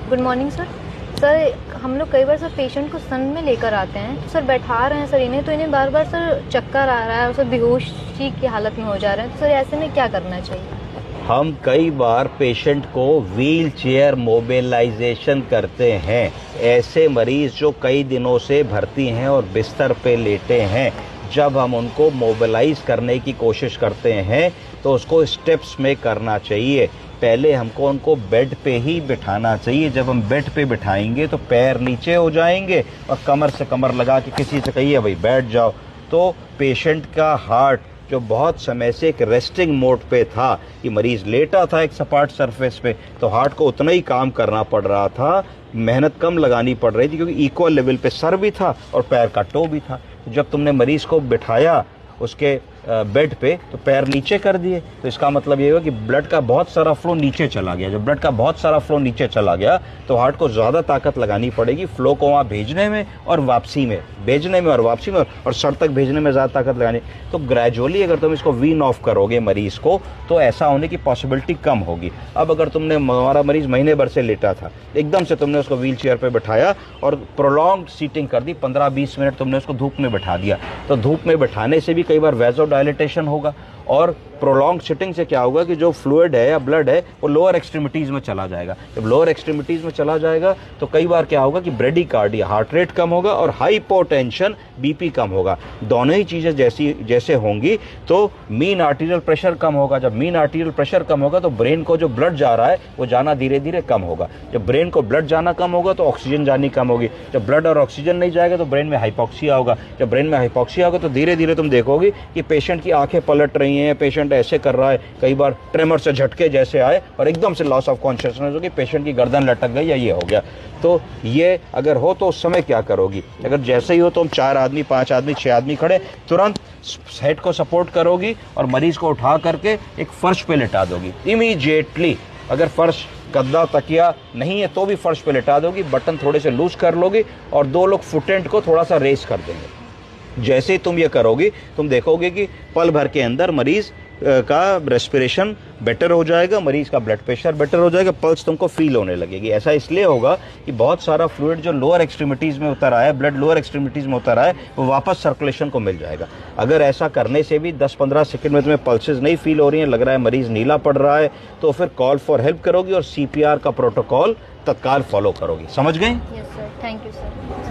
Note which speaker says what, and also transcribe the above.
Speaker 1: Good morning sir. Sir हम लोग कई बार सर पेशेंट को सन में लेकर आते हैं, तो सर बैठा रहे हैं सर इन्हें, तो इन्हें बार बार सर चक्कर आ रहा है और सर बेहोशी की हालत में हो जा रहे हैं, तो सर ऐसे में क्या करना चाहिए?
Speaker 2: हम कई बार पेशेंट को व्हील चेयर मोबिलाइजेशन करते हैं। ऐसे मरीज जो कई दिनों से भर्ती हैं और बिस्तर पे लेटे हैं, जब हम उनको मोबिलाइज करने की कोशिश करते हैं तो उसको स्टेप्स में करना चाहिए। पहले हमको उनको बेड पे ही बिठाना चाहिए। जब हम बेड पे बिठाएंगे तो पैर नीचे हो जाएंगे और कमर से कमर लगा के किसी से कहिए भाई बैठ जाओ, तो पेशेंट का हार्ट जो बहुत समय से एक रेस्टिंग मोड पे था कि मरीज लेटा था एक सपाट सरफेस पे, तो हार्ट को उतना ही काम करना पड़ रहा था, मेहनत कम लगानी पड़ रही थी, क्योंकि इक्वल लेवल पे सर भी था और पैर का टो भी था। जब तुमने मरीज को बिठाया उसके बेड पे तो पैर नीचे कर दिए, तो इसका मतलब ये हुआ कि ब्लड का बहुत सारा फ्लो नीचे चला गया। जब ब्लड का बहुत सारा फ्लो नीचे चला गया तो हार्ट को ज़्यादा ताकत लगानी पड़ेगी फ्लो को वहाँ भेजने में और वापसी में, भेजने में और वापसी में, और सर तक भेजने में ज़्यादा ताकत लगानी। तो ग्रेजुअली अगर तुम इसको वीन ऑफ करोगे मरीज़ को, तो ऐसा होने की पॉसिबिलिटी कम होगी। अब अगर तुमने, हमारा मरीज़ महीने भर से लेटा था, एकदम से तुमने उसको व्हील चेयर पर बैठाया और प्रोलॉन्ग सीटिंग कर दी, 15-20 मिनट तुमने उसको धूप में बैठा दिया, तो धूप में बैठाने से भी कई बार वैसोडायलेटेशन होगा, और प्रोलॉन्ग सिटिंग से क्या होगा कि जो फ्लूइड है या ब्लड है वो लोअर एक्सट्रीमिटीज़ में चला जाएगा। जब लोअर एक्सट्रीमिटीज़ में चला जाएगा तो कई बार क्या होगा कि ब्रेडिकार्डिया, हार्ट रेट कम होगा और हाइपोटेंशन, बीपी कम होगा। दोनों ही चीज़ें जैसे होंगी तो मीन आर्टीरियल प्रेशर कम होगा। जब मीन आर्टीरियल प्रेशर कम होगा तो ब्रेन को जो ब्लड जा रहा है वो जाना धीरे धीरे कम होगा। जब ब्रेन को ब्लड जाना कम होगा तो ऑक्सीजन जानी कम होगी। जब ब्लड और ऑक्सीजन नहीं जाएगा तो ब्रेन में हाइपोक्सिया होगा। जब ब्रेन में हाइपोक्सिया होगा तो धीरे धीरे तुम देखोगे कि पेशेंट की आंखें पलट रही हैं, पेशेंट ऐसे कर रहा है, कई बार ट्रेमर से झटके जैसे आए और एकदम से लॉस ऑफ कॉन्शियसनेस होगी, पेशेंट की गर्दन लटक गई या ये हो गया। तो ये अगर हो तो उस समय क्या करोगी? अगर जैसे ही हो तो हम 4 आदमी, 5 आदमी, 6 आदमी खड़े, तुरंत हेड को सपोर्ट करोगी और मरीज को उठा करके एक फर्श पे लिटा दोगी इमीडिएटली। अगर फर्श, गद्दा, तकिया नहीं है तो भी फर्श पे लिटा दोगी, बटन थोड़े से लूज कर लोगी और 2 लोग फुटेंट को थोड़ा सा रेस कर देंगे। जैसे ही तुम ये करोगी तुम देखोगे कि पल भर के अंदर मरीज का रेस्पिरेशन बेटर हो जाएगा, मरीज का ब्लड प्रेशर बेटर हो जाएगा, पल्स तुमको फील होने लगेगी। ऐसा इसलिए होगा कि बहुत सारा फ्लूइड जो लोअर एक्सट्रीमिटीज़ में उतर आया है, ब्लड लोअर एक्सट्रीमिटीज़ में उतर आया है, वो वापस सर्कुलेशन को मिल जाएगा। अगर ऐसा करने से भी 10-15 सेकंड में तुम्हें पल्सेस नहीं फील हो रही हैं, लग रहा है मरीज नीला पड़ रहा है, तो फिर कॉल फॉर हेल्प करोगी और CPR का प्रोटोकॉल तत्काल फॉलो करोगी। समझ गए?
Speaker 1: Yes sir, thank you sir.